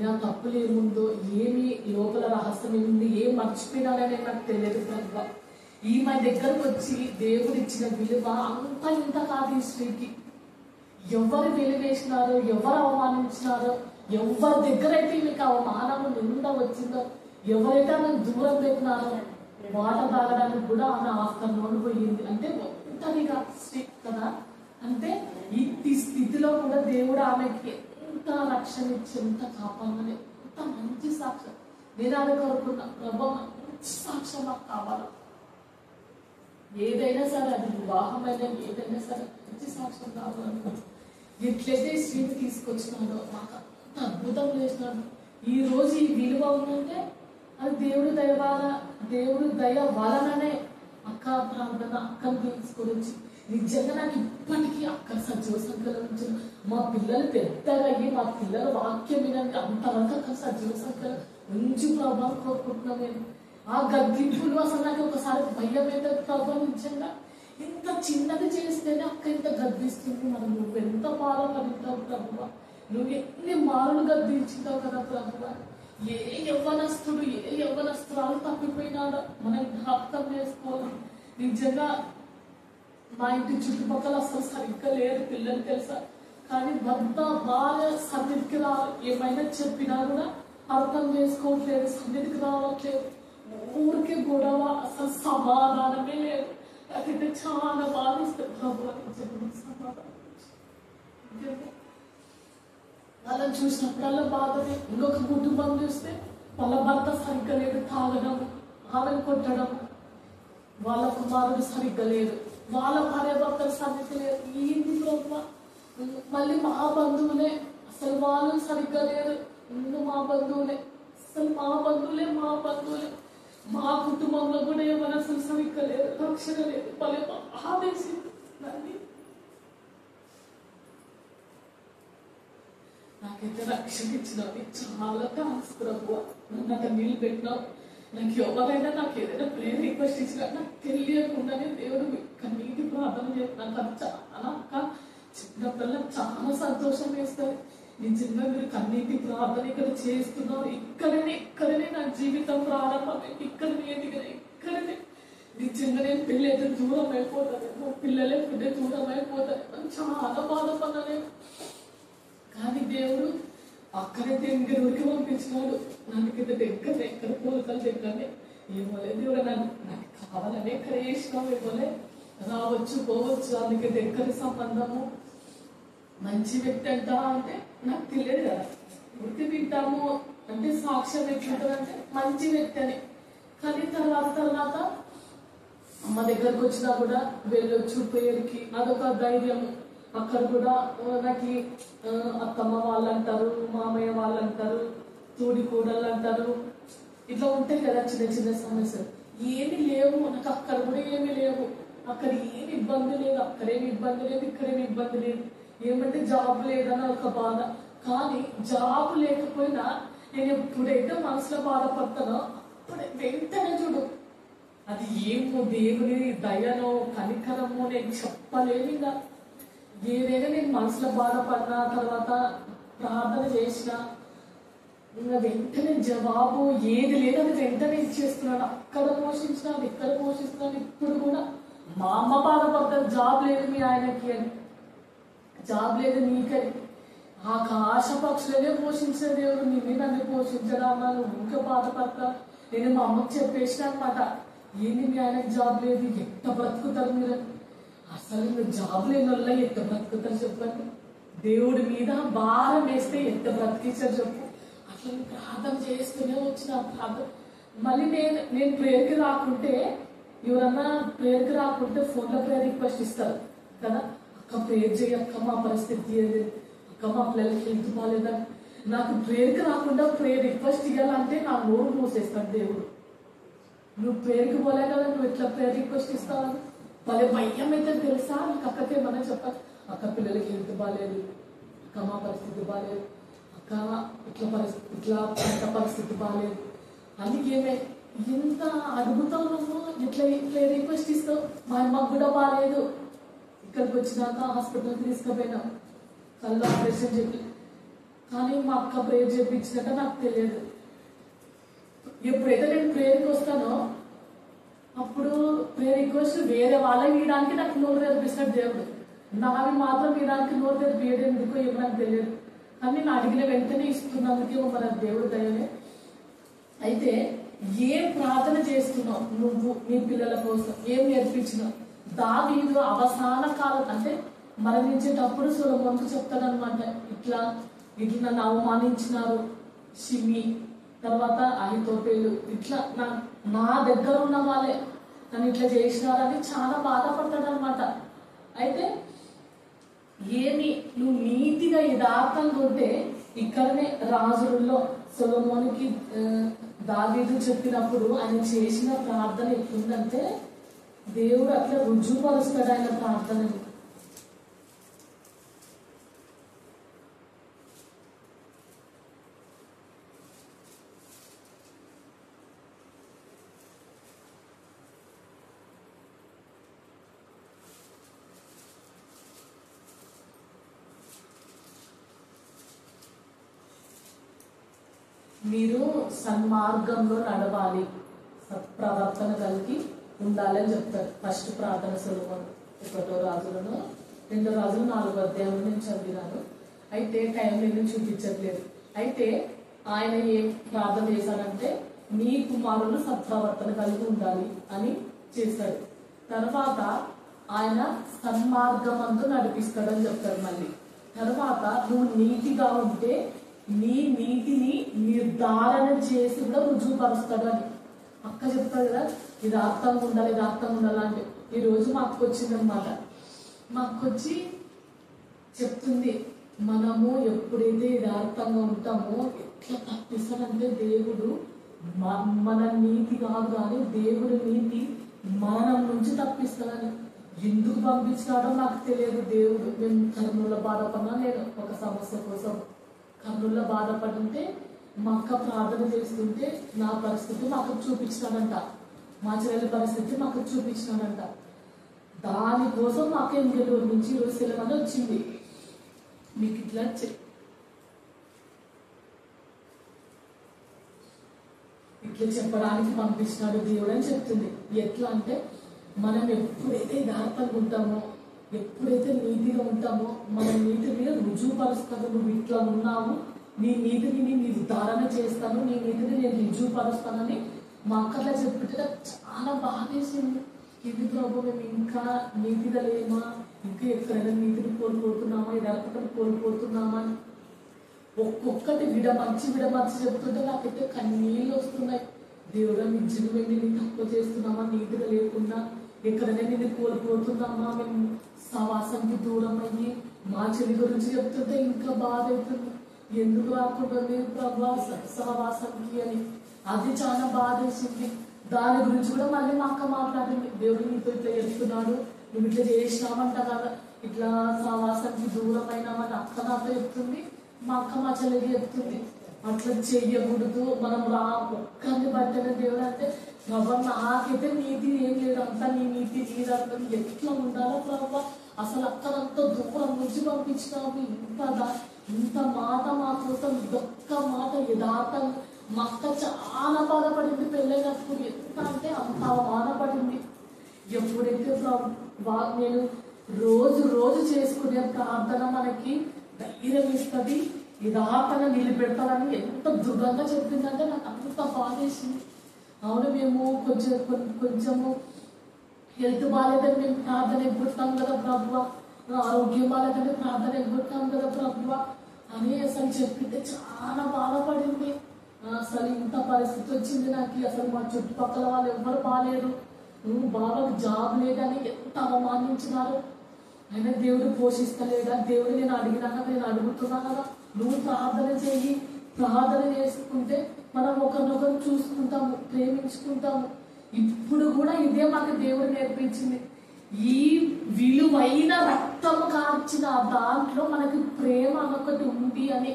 నా తప్పులు ఏముందో, ఏమి లోపల రహస్యం ఏముంది, ఏం మర్చిపోయినాననే నాకు తెలియదు ప్రభా. ఈమె దగ్గరకు వచ్చి దేవుడు ఇచ్చిన విలువ అంతా ఇంత కాదు. ఈ స్త్రీకి ఎవరు వెలివేసినారో, ఎవరు అవమానించినారో, ఎవరి దగ్గర అయితే మీకు అవమానం నిండా వచ్చిందో, ఎవరైతే ఆమెను దూరం పెట్టినారో, వాటర్ తాగడానికి కూడా ఆమె ఆఫ్టర్నూన్ పోయింది. అంటే ఒంటరిగా స్త్రీ కదా, అంటే ఈ స్థితిలో కూడా దేవుడు ఆమెకి ఎంత రక్షణ ఇచ్చి, ఎంత కాపాడని, ఎంత మంచి సాక్ష్యం. నేను అది కోరుకున్నా, ప్రభా మంచి సాక్ష్యం నాకు కావాలి, ఏదైనా సరే, అది వివాహమైనా ఏదైనా సరే మంచి సాక్ష్యం కావాలనుకో. ఎట్లయితే స్త్రీని తీసుకొచ్చినాడో నాకు అంత అద్భుతం చేసినాడు. ఈ రోజు ఈ విలువ ఉందంటే అది దేవుడు దయ వలననే. అక్క ప్రార్థన, అక్కను తీసుకొని వచ్చి నిజంగా నాకు ఇప్పటికీ అక్క సజీవ సంఖ్యలో నుంచి మా పిల్లలు పెద్దగా అయ్యి, మా పిల్లల వాక్యం వినండి అంతవరకు అక్క సజీవ సంఖ్యలో మంచి ప్రభావం కోరుకుంటున్నాను నేను. ఆ గద్దింపులు అసలు నాకు ఒకసారి భయం అయితే ప్రభావం, నిజంగా ఇంత చిన్నది చేస్తేనే అక్క ఇంత గద్దిస్తుంది, మరి నువ్వెంత బాధపడతావు ప్రభువ, నువ్వు ఎన్ని మారులు గద్దించుతావు కదా ప్రభువ. ఏ యవ్వనస్తురాలు తప్పిపోయినాడో మనం జ్ఞాపకం చేసుకోవాలి. నిజంగా మా ఇంటి చుట్టుపక్కల అసలు సరిగ్గా లేరు పిల్లలు తెలుసా, కానీ భర్త భార్య సన్నిధికి ఏమైనా చెప్పినా కూడా అర్థం చేసుకోవట్లేదు, సన్నిధికి రావట్లేదు, ఊరికే గొడవ, అసలు సమాధానమే లేదు. నాకైతే చాలా బాధిస్తుంది ప్రభు, సమాధానం వాళ్ళని చూసినప్పుడల్లా బాధనే. ఇంకొక కుటుంబం చూస్తే వాళ్ళ భర్త సరిగ్గా లేదు, తాగడం, ఆమెను కొట్టడం, వాళ్ళ కుమారుడు సరిగ్గా లేదు, వాళ్ళ భార్య భర్తలు సరిగ్గా లేదు. ఏంటి ప్రభు, మళ్ళీ మా బంధువులే అసలు వాళ్ళు సరిగ్గా లేరు, మా బంధువులే అసలు మా బంధువులే మా కుటుంబంలో కూడా ఏమైనా అసలు సరిగ్గా లేదు, రక్షణ లేదు, మళ్ళీ ఆవేశింది. నాకైతే రక్షణ ఇచ్చినవి చాలా థ్యాంక్స్ ప్రభు. నాకు నీళ్ళు పెట్టినావు, నాకు ఎవరైనా నాకు ఏదైనా ప్రేమ రిక్వెస్ట్ ఇచ్చినా నాకు తెలియకుండానే దేవుడు కన్నీటి ప్రార్థన చేస్తున్నాను. నాకు చాలా చిన్నపిల్ల చాలా సంతోషం వేస్తుంది. నిజంగా మీరు కన్నీటి ప్రార్థన ఇక్కడ చేస్తున్నారు, ఇక్కడనే నా జీవితం ప్రారంభమైంది, ఇక్కడనే నిజంగా నేను పెళ్ళి అయితే దూరం అయిపోతాను, పిల్లలే దూరం అయిపోతాను, చాలా బాధపడ్డా నేను. కానీ దేవుడు అక్కడైతే ఇంకెవరికి పంపించినాడు. నాకైతే దగ్గర ఎక్కడ పోతాను దగ్గరనే ఏమో లేదు. నాకు కావాలనే ఎక్కడ చేసినావు ఏమోలే, రావచ్చు పోవచ్చు, అందుకే దగ్గర సంబంధము మంచి వ్యక్తి అంటా అంటే నాకు తెలియదు కదా. వృత్తి వింటాము అంటే సాక్ష్యం ఎట్లుంటుంది అంటే మంచి వ్యక్తి అని. కానీ తర్వాత అమ్మ దగ్గరకు వచ్చినా కూడా వెళ్ళొచ్చు పేరుకి, అదొక ధైర్యం. అక్కడ కూడా నాకు అత్తమ్మ వాళ్ళు అంటారు, మామయ్య వాళ్ళు అంటారు, తోడి కూడళ్ళు అంటారు, ఇట్లా ఉంటాయి కదా చిన్న చిన్న సమస్యలు. ఏమి లేవు నాకు అక్కడ కూడా ఏమి లేవు. అక్కడ ఏమి ఇబ్బంది లేదు, అక్కడేమి ఇబ్బంది లేదు, ఇక్కడేమి ఇబ్బంది లేదు. ఏమంటే జాబ్ లేదని ఒక బాధ. కానీ జాబ్ లేకపోయినా నేను ఎప్పుడైతే మనసులో బాధపడతానో అప్పుడే వెంటనే చూడు అది ఏమో దేవుని దయనో కనికరమో నేను చెప్పలేను. ఇంకా ఏదైనా నేను మనసులో బాధపడిన తర్వాత ప్రార్థన చేసిన ఇంకా వెంటనే జవాబు ఏది లేదని వెంటనే ఇచ్చేస్తున్నాను. అక్కడ పోషించినాను, ఇక్కడ పోషిస్తున్నాను. ఇప్పుడు కూడా మా అమ్మ బాధపడతారు, జాబ్ లేదు మీ ఆయనకి అని, జాబ్ లేదు నీకని. ఆకాశ పక్షులనే పోషించే దేవుడు నిన్ను నన్ను పోషించడా అన్నాను. ఇంకా బాధపడతా. నేను మా అమ్మకి చెప్పేసిన అనమాట, ఏంది మీ ఆయనకి జాబ్ లేదు, ఎట్ట బ్రతుకుతారు మీరు? అసలు మీరు జాబ్ లేని వల్ల ఎట్ట బ్రతుకుతారు చెప్పండి? దేవుడి మీద భారం వేస్తే ఎంత బ్రతికించారు చెప్పు. అట్లా ప్రార్థన చేస్తూనే వచ్చిన ప్రార్థన. మళ్ళీ నేను ప్రేయర్కి రాకుంటే, ఎవరన్నా ప్రేయర్కి రాకుంటే ఫోన్లో ప్రేయర్ రిక్వెస్ట్ ఇస్తారు కదా, అక్క ప్రేయర్ చేయక్క మా పరిస్థితి ఏది, అక్క మా పిల్లలకి హెల్త్ బాగాలేదా. నాకు ప్రేయర్కి రాకుండా ప్రేయర్ రిక్వెస్ట్ ఇవ్వాలంటే నా నోరు మూసేస్తాడు దేవుడు. నువ్వు ప్రేయర్కి పోలే కదా, నువ్వు ఎట్లా ప్రేయర్ రిక్వెస్ట్ ఇస్తావని వాళ్ళే భయం అయితే తెలుసా. నీకు అక్కకేమన్నా చెప్పాలి, అక్క పిల్లలకి హెల్త్ బాగాలేదు, అక్క మా పరిస్థితి బాగాలేదు, అక్క ఇట్లా పరిస్థితి బాగాలేదు. అందుకేమే ఇంత అడుగుతావు నువ్వు, ఇట్లా రిక్వెస్ట్ ఇస్తావు. మా అమ్మకు కూడా బాగాలేదు, ఇక్కడికి వచ్చినాక హాస్పిటల్కి తీసుకుపోయినాం, కళ్ళు ఆపరేషన్ చెప్పి. కానీ మా అక్క ప్రేయర్ చేయించినట్ట నాకు తెలియదు. ఎప్పుడైతే నేను ప్రేయర్కి వస్తానో అప్పుడు ప్రేయర్ రిక్వెస్ట్ వేరే వాళ్ళకి ఇవ్వడానికి నాకు నోరు తెరిపిస్తాడు దేవుడు. నావి మాత్రం ఇవ్వడానికి నోరు తెరిపియడం ఎందుకో ఏమో నాకు తెలియదు. కానీ నేను అడిగిన వెంటనే ఇస్తున్నందుకే మన దేవుడు దయనే. అయితే ఏం ప్రార్థన చేస్తున్నావు నువ్వు నీ పిల్లల కోసం, ఏం నేర్పించినావు? దావీదు అవసాన కాలం అంటే మరణించేటప్పుడు సొలొమోనుకు చెప్తాడనమాట, ఇట్లా నన్ను అవమానించినారు షిమి, తర్వాత అహితోపేలు, ఇట్లా నా దగ్గర ఉన్న వాళ్ళే నన్ను ఇట్లా చేసినారని చాలా బాధపడతాడు అనమాట. అయితే ఏమి నువ్వు నీతిగా యథార్థంగా ఉంటే, ఇక్కడనే రాజుల్లో సొలొమోనుకి దావీదు చెప్పినప్పుడు ఆయన చేసిన ప్రార్థన ఎట్లుందంటే దేవుడు అట్లా రుజువుపరుస్తాడు ఆయన ప్రార్థనని. మీరు సన్మార్గంలో నడవాలి, సత్ప్రవర్తన కలిగి ఉండాలని చెప్తారు. ఫస్ట్ ప్రార్థన సొలొమోను 1వ రాజులను 2వ రాజులు 4వ అధ్యాయం నేను చదివినాను. అయితే టైం నేను చూపించట్లేదు. అయితే ఆయన ఏం ప్రార్థన చేశాడంటే మీ కుమారులు సత్ప్రవర్తన కలిగి ఉండాలి అని చేశాడు. తర్వాత ఆయన సన్మార్గమందు నడిపిస్తాడని చెప్తాడు. మళ్ళీ తర్వాత నువ్వు నీతిగా ఉంటే నీ నీతిని నిర్ధారణ చేసి కూడా రుజువుపరుస్తాడు అని అక్క చెప్తాడు కదా. ఇది అర్థంగా ఉండాలి, ఇది అర్థంగా ఉండాలంటే ఈ రోజు మా అక్క వచ్చిందనమాట. మా అక్క వచ్చి చెప్తుంది, మనము ఎప్పుడైతే యథార్థంగా ఉంటామో ఎట్లా తప్పిస్తాడంటే దేవుడు మన నీతి కాదు కానీ దేవుడి నీతి మరణం నుంచి తప్పిస్తాడని. ఎందుకు పంపించినాడో నాకు తెలియదు దేవుడు. మేము కర్నూలులో బాధపడినా, నేను ఒక సమస్య కోసం కర్నూలులో బాధపడుంటే మా అక్క ప్రార్థన చేస్తుంటే నా పరిస్థితి మా అక్కకు చూపించినాడంట, మా చెల్లెల పరిస్థితి మా అక్కకు చూపించినాడంట. దానికోసం మా అక్క ఇంకెల్లూరు నుంచి ఈరోజు సెలవని వచ్చింది. మీకు ఇట్లా చెప్పడానికి పంపించినాడు దేవుడు అని చెప్తుంది. ఎట్లా అంటే మనం ఎప్పుడైతే యథార్థంగా ఉంటామో, ఎప్పుడైతే నీతిగా ఉంటామో మన నీతి మీద రుజువుపరుస్తామో. నువ్వు ఇట్లా ఉన్నావు, నీ నీతిని నేను నిర్ధారణ చేస్తాను, నీ నీతిని నేను రుజువుపరుస్తానని మా అక్కలా చెప్తుంటే నాకు చాలా బాధేసింది. ఇది ప్రభు మేము ఇంకా నీతిగా లేమా, ఇంకా ఎక్కడైనా నీతిని కోల్పోతున్నామా, యథార్థతను కోల్పోతున్నామా అని ఒక్కొక్కటి విడమర్చి చెప్తుంటే నాకైతే కన్నీళ్ళు వస్తున్నాయి. దేవుడా నిజంగా నేను తక్కువ చేస్తున్నామా, నీతిగా లేకుండా ఎక్కడైనా నేను కోల్పోతున్నామా, మేము సహవాసానికి దూరం అయ్యి మా చెల్లి గురించి చెప్తుంటే ఇంకా బాధ అవుతుంది. ఎందుకు రాకుండా ప్రభా సహవాసానికి అని అది చాలా బాధ వేసింది. దాని గురించి కూడా మళ్ళీ మా అక్క మాట్లాడింది. దేవుడు నీతో ఇట్లా చెప్తున్నాడు, నువ్వు ఇట్లా చేసినామంట కదా, ఇట్లా సహవాసానికి దూరం అయినామని అక్క నాతో చెప్తుంది, మా అక్క మా చెల్లికి చెప్తుంది. అట్లా చెయ్యకూడదు, మనం ఒక్కరిని బట్టిన దేవుడు అంటే ప్రభా నాకైతే నీతి ఏం లేదు, అంతా నీ నీతి నీదంతా ఎట్లా ఉండాలో ప్రభా, అసలు అక్కడంతా దూరం నుంచి పంపించినావు, ఇంత మాట మా కోసం ఒక్క మాట యథార్థం. మా అక్క చాలా బాధపడింది పెళ్ళైనప్పుడు, ఎంత అంటే అంత బాధపడింది. ఎప్పుడైతే నేను రోజు చేసుకునే ప్రార్థన మనకి ధైర్యం ఇస్తుంది, యథార్థంగా నిలబెడతానని ఎంత దృఢంగా చెప్పిందంటే నాకు అంత బాధేసింది. అవును, మేము కొంచెము హెల్త్ బాగాలేదని మేము ప్రార్థన ఎగ్గుతాం కదా ప్రభువా, ఆరోగ్యం బాగాలేదని ప్రార్థన ఎగ్గుతాం కదా ప్రభువా అని అసలు చెప్పింటే చాలా బాధపడింది. అసలు ఇంత పరిస్థితి వచ్చింది నాకు, అసలు మా చుట్టుపక్కల వాళ్ళు ఎవ్వరు బాగాలేరు, నువ్వు బాబాకు జాబ్ లేదని ఎంత అవమానించినారు. అయినా దేవుడు పోషిస్తలేదా, దేవుడు నేను అడిగినాక నేను అడుగుతున్నా కదా, నువ్వు ప్రార్థన చెయ్యి, ప్రార్థన చేసుకుంటే మనం ఒకరినొకరు చూసుకుంటాము, ప్రేమించుకుంటాము. ఇప్పుడు కూడా ఇదే మాకు దేవుడు నేర్పించింది. ఈ విలువైన రక్తము కార్చిన దాంట్లో మనకి ప్రేమ అనొకటి ఉంది అని.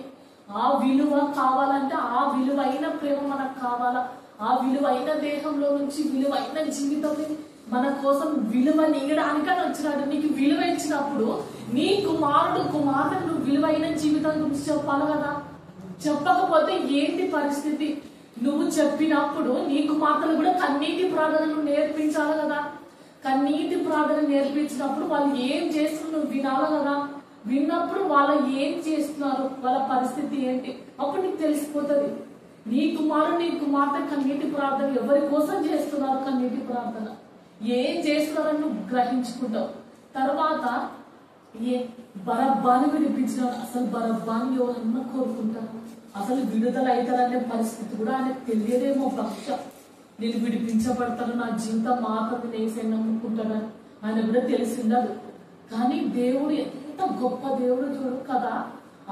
ఆ విలువ కావాలంటే ఆ విలువైన ప్రేమ మనకు కావాలా, ఆ విలువైన దేహంలో నుంచి విలువైన జీవితం మన కోసం విలువ నీయడానికని వచ్చినాడు. నీకు విలువ ఇచ్చినప్పుడు నీ కుమారుడు నువ్వు విలువైన జీవితం గురించి చెప్పాలి కదా. చెప్పకపోతే ఏంటి పరిస్థితి? నువ్వు చెప్పినప్పుడు నీ కుమార్తెలు కూడా కన్నీటి ప్రార్థనలు నేర్పించాలి కదా. కన్నీటి ప్రార్థన నేర్పించినప్పుడు వాళ్ళు ఏం చేస్తున్నారు నువ్వు వినాలి కదా. విన్నప్పుడు వాళ్ళు ఏం చేస్తున్నారు, వాళ్ళ పరిస్థితి ఏంటి, అప్పుడు నీకు తెలిసిపోతుంది. నీ కుమార్తె కన్నీటి ప్రార్థన ఎవరి కోసం చేస్తున్నారు, కన్నీటి ప్రార్థన ఏం చేస్తున్నారని నువ్వు గ్రహించుకుంటావు. తర్వాత బరబ్బాని విడిపించినాడు. అసలు బరబ్బాని ఎవరన్నా కోరుకుంటారు? అసలు విడుదల అవుతారనే పరిస్థితి కూడా ఆయనకు తెలియదేమో. బహుశా నేను విడిపించబడతాను, నా జీవితం మాత్రం నేసే నమ్ముకుంటానని ఆయన కూడా తెలిసిండదు. కానీ దేవుడు ఎంత గొప్ప దేవుడు చూడు కదా.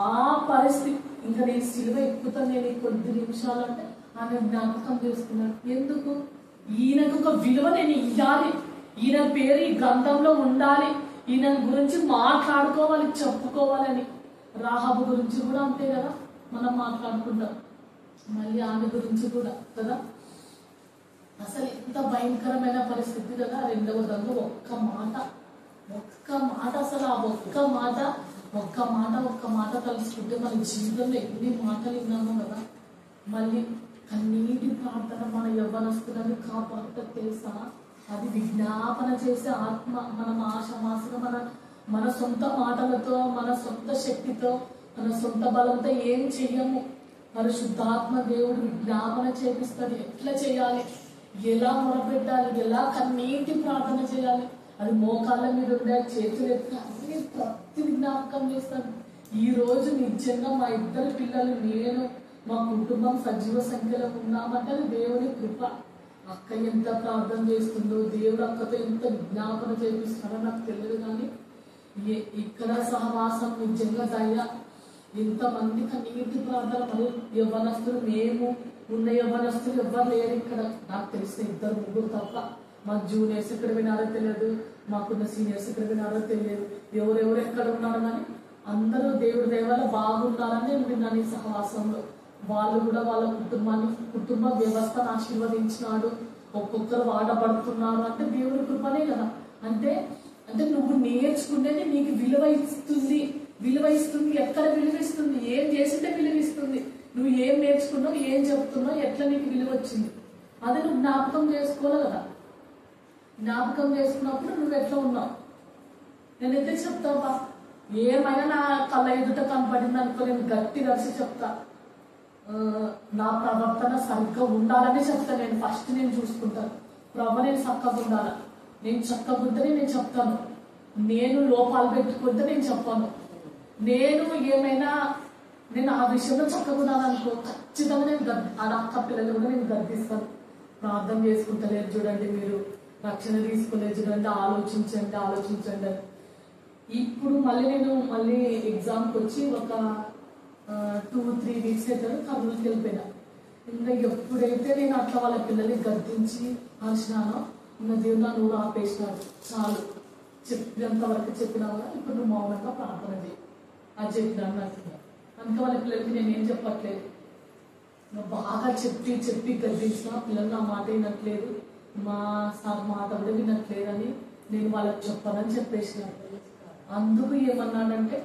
ఆ పరిస్థితి ఇంకా నేను సిలువ ఎక్కుతాను నేను కొద్ది నిమిషాలు అంటే ఆయన జ్ఞాపకం చేసుకున్నాడు. ఎందుకు? ఈయనకు ఒక విలువ నేను ఇవ్వాలి, ఈయన పేరు ఈ గ్రంథంలో ఉండాలి, ఈయన గురించి మాట్లాడుకోవాలి, చెప్పుకోవాలని. రాహాబు గురించి కూడా అంతే కదా, మనం మాట్లాడుకుంటాం. మళ్ళీ ఆమె గురించి కూడా కదా. అసలు ఎంత భయంకరమైన పరిస్థితి కదా. రెండవ దాంట్లో ఒక్క మాట అసలు ఆ ఒక్క మాట తలుసుకుంటే మన జీవితంలో ఎన్ని మాటలు విన్నామో కదా. మళ్ళీ కన్నీటి ప్రార్థన మన యవ్వనస్తులని కాపాడుతుంది తెలుసా. అది విజ్ఞాపన చేసే ఆత్మ. మనం ఆశమాసగా మన సొంత మాటలతో, మన సొంత శక్తితో, మన సొంత బలంతో ఏం చెయ్యము. పరిశుద్ధాత్మ దేవుడు విజ్ఞాపన చేపిస్తాడు. ఎట్లా చేయాలి, ఎలా మొరపెట్టాలి, ఎలా కన్నీటి ప్రార్థన చేయాలి. అది మోకాళ్ళ మీద ఉండే, చేతులు ఎత్తి ప్రతి విజ్ఞాపకం చేస్తాడు. ఈ రోజు నిజంగా మా ఇద్దరు పిల్లలు, నేను, మా కుటుంబం సజీవ సంఖ్యలో ఉన్నామంటే అది దేవుని కృప. అక్క ఎంత ప్రార్థన చేస్తుందో, దేవుడు అక్కతో ఎంత విజ్ఞాపన చేపిస్తాడో నాకు తెలియదు. కానీ ఇక్కడ సహవాసం నిజంగా దయ. ఇంతమంది కన్నీటి ప్రార్థన. మళ్ళీ యవ్వనస్తులు, మేము ఉన్న యవ్వనస్తులు ఎవ్వరు లేరు ఇక్కడ. నాకు తెలిసిన 2-3 తప్ప. మా జూనియర్స్ ఎక్కడ వినారో తెలియదు, మాకున్న సీనియర్స్ ఎక్కడ వినారో తెలియదు, ఎవరెవరు ఎక్కడ ఉన్నారో కానీ అందరూ దేవుడి దయవల్ల బాగున్నారని నేను విన్నాను ఈ సహవాసంలో. వాళ్ళు కూడా వాళ్ళ కుటుంబ వ్యవస్థను ఆశీర్వదించినాడు. ఒక్కొక్కరు వాడబడుతున్నారు అంటే దేవుడి కృపనే కదా. అంటే నువ్వు నేర్చుకుంటేనే నీకు విలువ ఇస్తుంది. ఎక్కడ విలువ ఇస్తుంది? ఏం చేస్తుంటే విలువ ఇస్తుంది. నువ్వు ఏం నేర్చుకున్నావు, ఏం చెప్తున్నావు, ఎట్లా నీకు విలువ వచ్చింది, అది నువ్వు జ్ఞాపకం చేసుకోవాలి కదా. జ్ఞాపకం చేసుకున్నప్పుడు నువ్వు ఎట్లా ఉన్నావు. నేనైతే చెప్తావా, ఏమైనా నా కళ్ళ ఎదుట కనపడింది అనుకో నేను గట్టి కలిసి చెప్తా. నా ప్రవర్తన సరిగ్గా ఉండాలని చెప్తా. నేను చూసుకుంటాను. ప్రభు నేను చక్కగా ఉండాలా, నేను చక్కగా ఉంటేనే నేను చెప్తాను. నేను లోపాలు పెట్టుకుంటే నేను చెప్పాను. నేను ఏమైనా నేను ఆ విషయంలో చక్కగా ఉన్నాననుకో ఖచ్చితంగా నేను అక్క పిల్లలు కూడా నేను గర్దిస్తాను. ప్రార్థన చేసుకుంటలేదు చూడండి, మీరు రక్షణ తీసుకోలేదు చూడండి, ఆలోచించండి. ఇప్పుడు మళ్ళీ ఎగ్జామ్కి వచ్చి ఒక 2-3 వీక్స్ అయితే కర్నూలుకి వెళ్ళిపోయినా. ఇంకా ఎప్పుడైతే నేను అట్లా వాళ్ళ పిల్లల్ని గద్దించి అరిచినానో ఇంకా దేవుడు నా నూరు ఆపేసినాడు. చాలు, చెప్పినంత వరకు చెప్పినా కూడా ఇప్పుడు నువ్వు మౌనంగా ప్రార్థన చేయి అది చెప్పినాను నాకు. అందుకే వాళ్ళ పిల్లలకి నేనేం చెప్పట్లేదు. బాగా చెప్పి గద్దించిన పిల్లలు నా మాట వినట్లేదు, మా సార్ మాట కూడా వినట్లేదని నేను వాళ్ళకి చెప్పాలని చెప్పేసినాను. అందుకు ఏమన్నాడంటే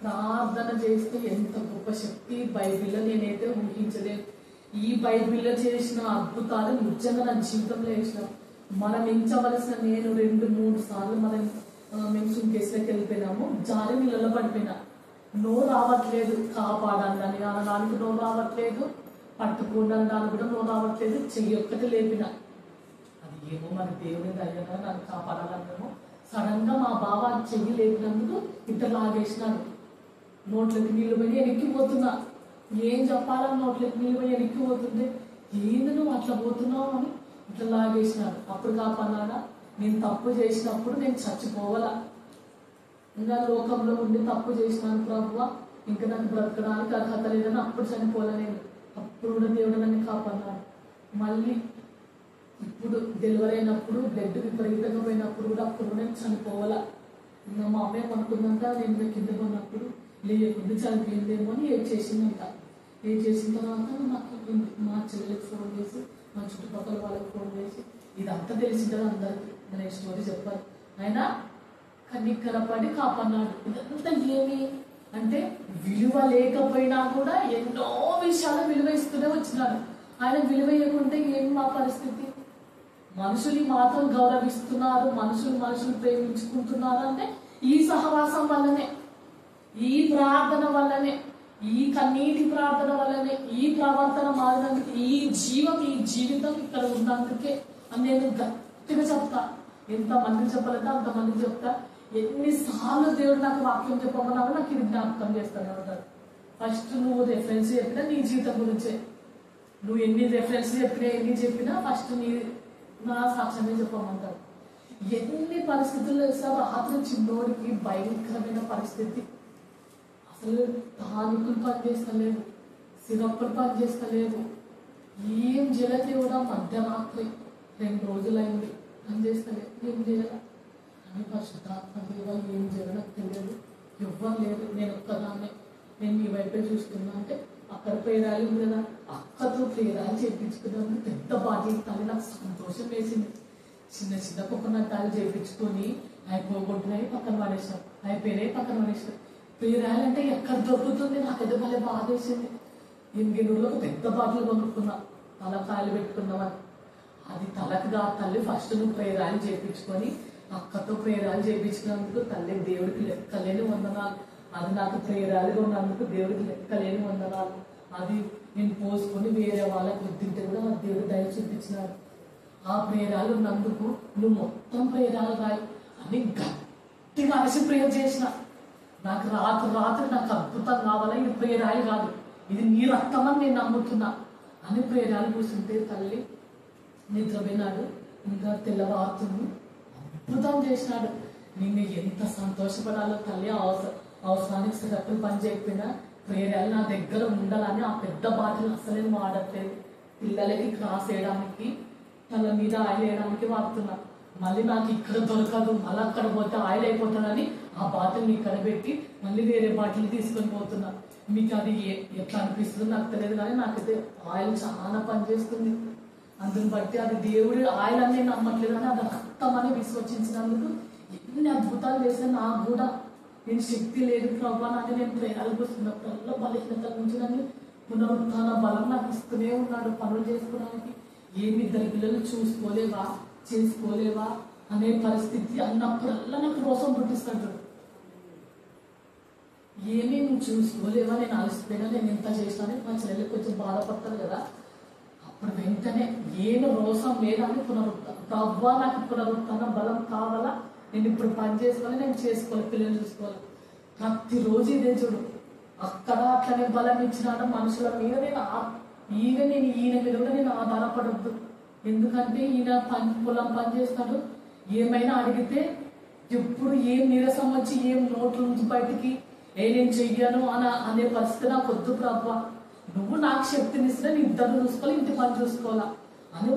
ప్రార్థన చేస్తే ఎంత గొప్ప శక్తి బైబిల్లో నేనైతే ఊహించలేదు. ఈ బైబిల్లో చేసిన అద్భుతాలు నిజంగా నా జీవితంలో వేసిన. మనం ఎంచవలసిన నేను 2-3 సార్లు మేము సుంకేశ్లోకి వెళ్ళిపోయినాము. జారి నీళ్ళలో పడిపోయినా. నోరు రావట్లేదు, కాపాడాలని అనడానికి నోరు రావట్లేదు, పట్టుకోవడానికి దానికి కూడా నోరు రావట్లేదు. చెయ్యి ఒక్కటి లేపిన. అది ఏమో మరి దేవుని దయ్యంగా నన్ను కాపాడాలనేమో. సడన్ గా మా బావ చెయ్యి లేపినందుకు ఇద్దరు లాగేసినాడు. నోట్లకి నీళ్ళు పోయి ఎనిక్కిపోతున్నా. ఏం చెప్పాలా, నోట్లకి నీళ్ళు పోయి ఎనిక్కిపోతుంది. ఏంది నువ్వు అట్లా పోతున్నావు అని ఇట్లా లాగేసినాడు. అప్పుడు కాపన్నాడా, నేను తప్పు చేసినప్పుడు నేను చచ్చిపోవాలా, ఇంకా లోకంలో ఉండి తప్పు చేసినాను ప్రభువా, ఇంకా నాకు బ్రతకడానికి అర్హత లేదని అప్పుడు చనిపోలే నేను. అప్పుడు కూడా దేవుడు నన్ను కాపాడినాడు. మళ్ళీ ఇప్పుడు డెలివరీ అయినప్పుడు బ్లడ్ విపరీతంగా పోయినప్పుడు కూడా అప్పుడు నేను చనిపోవాలా. ఇంకా మా అమ్మాయి అనుకుందంట నేను కిందకు ఉన్నప్పుడు లేకుండా చనిపోయిందేమో అని చేసిందంట. చేసిన తర్వాత నాకు మా చెల్లెకి ఫోన్ చేసి, మా చుట్టుపక్కల వాళ్ళకి ఫోన్ చేసి ఇదంతా తెలిసిందని అందరికీ నేను స్టోరీ చెప్పాను. ఆయన కనికరపడి కాపాడినాడు. ఇదంతా ఏమి అంటే విలువ లేకపోయినా కూడా ఎన్నో విషయాలు విలువ ఇస్తూనే వచ్చినాడు. ఆయన విలువ ఇవ్వకుంటే ఏమి మా పరిస్థితి? మనుషులు మాత్రం గౌరవిస్తున్నారు, మనుషులు ప్రేమించుకుంటున్నారు అంటే ఈ సహవాసం వల్లనే, ఈ ప్రార్థన వల్లనే, ఈ కన్నీటి ప్రార్థన వల్లనే, ఈ ప్రవర్తన మారినందుకు, ఈ జీవితం ఇక్కడ ఉన్నందుకే అని నేను గట్టిగా చెప్తా. ఎంతమందికి చెప్పాలంటే అంతమందికి చెప్తా. ఎన్నిసార్లు దేవుడు నాకు వాక్యం చెప్పమన్నా నాకు ఇది జ్ఞాపకం చేస్తాను ఉంటాడు. ఫస్ట్ నువ్వు రెఫరెన్స్ చెప్పినా నీ జీవితం గురించే. నువ్వు ఎన్ని రెఫరెన్స్ చెప్పినా ఫస్ట్ నా సాక్ష్యమే చెప్పమంటాడు. ఎన్ని పరిస్థితుల్లో వేసావు. రాత్రి చిన్నోడికి భయంకరమైన పరిస్థితి. అసలు టానికులు పనిచేస్తలేవు, సిరప్పులు పనిచేస్తలేవు, ఏం చేయలేదు. కూడా మధ్యరాత్రి 2 రోజులైంది పనిచేస్తలేదు. ఏం చేయాలి అని పరిశుద్ధాత్మ దేవ ఏం చేయాలో నాకు తెలియదు, ఎవ్వరు లేదు, నేను ఒక్కదాన్నే. నేను మీ వైపే చూస్తున్నా అంటే అక్కడ ప్రేరాలు ఉంది కదా, అక్కతో ప్రేరాలు చేయించుకున్నాను. పెద్ద బాధ్యత తల్లి నాకు సంతోషం వేసింది. చిన్న కొక్కనట్టాలు చేయించుకొని అయిపోగొట్టినాయి పక్కన పడేసాం, అయిపోయినాయి పక్కన పడేసాం. ప్రేరాలు అంటే ఎక్కడ దొరుకుతుంది? నాకైతే భలే బాధ వేసింది. 8 రోజులకు పెద్ద బాటలు కొనుక్కున్నా, తలకాయలు పెట్టుకున్నామని. అది తలకుగా తల్లి ఫస్ట్ నువ్వు ప్రేరాలు చేయించుకొని అక్కతో ప్రేరాలు చేయించినందుకు తల్లి దేవుడికి లెక్కలేని వందనాలు. అది నాకు ప్రేరాలుగా ఉన్నందుకు దేవుడికి లెక్కలేని వందనాలు. అది నేను పోసుకొని వేరే వాళ్ళకి వృద్ధింటే కూడా ఆ దేవుడు దయ చూపించినాడు. ఆ ప్రేరాలు ఉన్నందుకు నువ్వు మొత్తం ప్రేరాలు రాయి అని గట్టిగా అలసి ప్రేయర్ చేసిన. నాకు రాత్రి నాకు అద్భుతం కావాలా, ఇది ప్రేరాలు కాదు, ఇది నీ రక్తమని నేను నమ్ముతున్నా అని ప్రేరాలు కూర్చుంటే తల్లి నిద్రపోయినాడు. ఇంకా తెల్లవారుతుంది అద్భుతం చేసినాడు. నేను ఎంత సంతోషపడాలో తల్లి. అవసరానికి సిరప్పులు పని చేయకపోయినా ప్రేరాలు నా దగ్గర ఉండాలని ఆ పెద్ద బాటిల్ అసలే వాడట్లేదు. పిల్లలకి క్రాస్ వేయడానికి, తల మీద ఆయిల్ వేయడానికి వాడుతున్నా. మళ్ళీ నాకు ఇక్కడ దొరకదు, మళ్ళీ అక్కడ పోతే ఆయిల్ అయిపోతుందని ఆ బాటిల్ని ఇక్కడ పెట్టి మళ్ళీ వేరే బాటిల్ తీసుకొని పోతున్నా. మీకు అది ఎట్లా అనిపిస్తుందో నాకు తెలియదు, కానీ నాకైతే ఆయిల్ చాలా పనిచేస్తుంది. అందుని బట్టి అది దేవుడి ఆయిల్ అని నేను నమ్మట్లేదు, కానీ అది రక్తం అని విశ్వసించినందుకు ఎన్ని అద్భుతాలు చేసినా నాకు కూడా నేను శక్తి లేదు ప్రభా అని నేను ప్రేరాలు కూర్చున్నప్పుడల్లా బలహీనతల నుంచి నన్ను పునరుత్థాన బలం నాకు ఇస్తూనే ఉన్నాడు పనులు చేసుకోవడానికి. ఏమి 2 పిల్లలు చేసుకోలేవా అనే పరిస్థితి అన్నప్పుడల్లా నాకు రోసం పుట్టిస్తాడు. ఏమీ నువ్వు చూసుకోలేవా, నేను అలసిపోయినా, నేను ఇంత చేసినా, మా చెల్లెలు కొంచెం బాధపడతారు కదా. అప్పుడు వెంటనే ఏమి రోసం లేదని ప్రవ్వా నాకు పునరుత్థానం బలం కావాలా, నేను ఇప్పుడు పని చేసుకోవాలి, నేను చేసుకోవాలి, పిల్లలు చూసుకోవాలి. ప్రతిరోజు ఇదే చూడు. అక్కడ అట్లనే బలం ఇచ్చినాడు మనుషుల మీద. నేను ఈయన మీద కూడా నేను ఆధారపడద్దు. ఎందుకంటే ఈయన పొలం పని చేస్తాడు. ఏమైనా అడిగితే ఎప్పుడు ఏం నీరసం వచ్చి ఏం నోట్ల నుంచి బయటికి నేను చెయ్యను అనే పరిస్థితి నాకు వద్దు ప్రభా. నువ్వు నాకు శక్తినిస్తే నేను ఇద్దరు చూసుకోవాలి, ఇంటి పని చూసుకోవాలా అని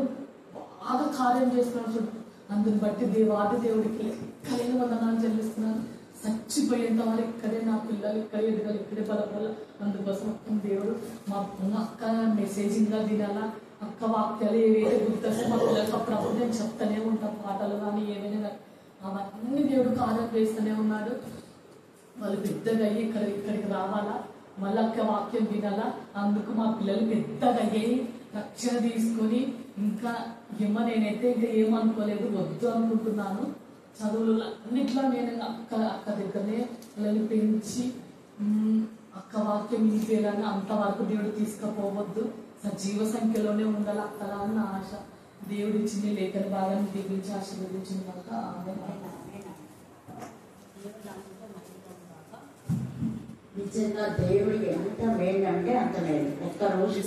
బాగా కార్యం చేస్తున్నాడు చూడు. అందుని బట్టి దేవాది దేవుడికి లెక్కలేని వందనాలు చెల్లిస్తున్నాను. చచ్చిపోయేంత వారు ఇక్కడే, నా పిల్లలు ఇక్కడే ఎదగాలి, ఇక్కడే బలపడాలి. అందుకోసం దేవుడు మా అక్క మెసేజింగ్గా తినాలా, అక్క వాక్యాలు ఏవైతే గుర్తొస్తే మా పిల్లలకి అప్పుడప్పుడు నేను చెప్తానే ఉంటాను, పాటలు కానీ ఏమైనా కానీ అవన్నీ దేవుడు కార్యం చేస్తూనే ఉన్నాడు. వాళ్ళు పెద్దగా అయ్యి ఇక్కడికి రావాలా, మళ్ళీ అక్క వాక్యం వినాలా. అందుకు మా పిల్లలు పెద్దగా అయ్యి రక్షణ తీసుకొని ఇంకా నేనైతే ఇంకా ఏమనుకోలేదు, వద్దు అనుకుంటున్నాను. చదువులు అన్నిట్లో నేను అక్క దగ్గరనే పిల్లల్ని పెంచి అక్క వాక్యం ఇంకేలాగా అంతవరకు దేవుడు తీసుకుపోవద్దు, సజీవ సంఖ్యలోనే ఉండాలి అక్కలా అని నా ఆశ. దేవుడు ఇచ్చింది లేఖన భాగాన్ని దీవించి ఆశీర్వదించిన కాక ఆమె. నిజంగా దేవుడు ఎంత మేలు అంటే అంత మేలు. ఒక్క రోజు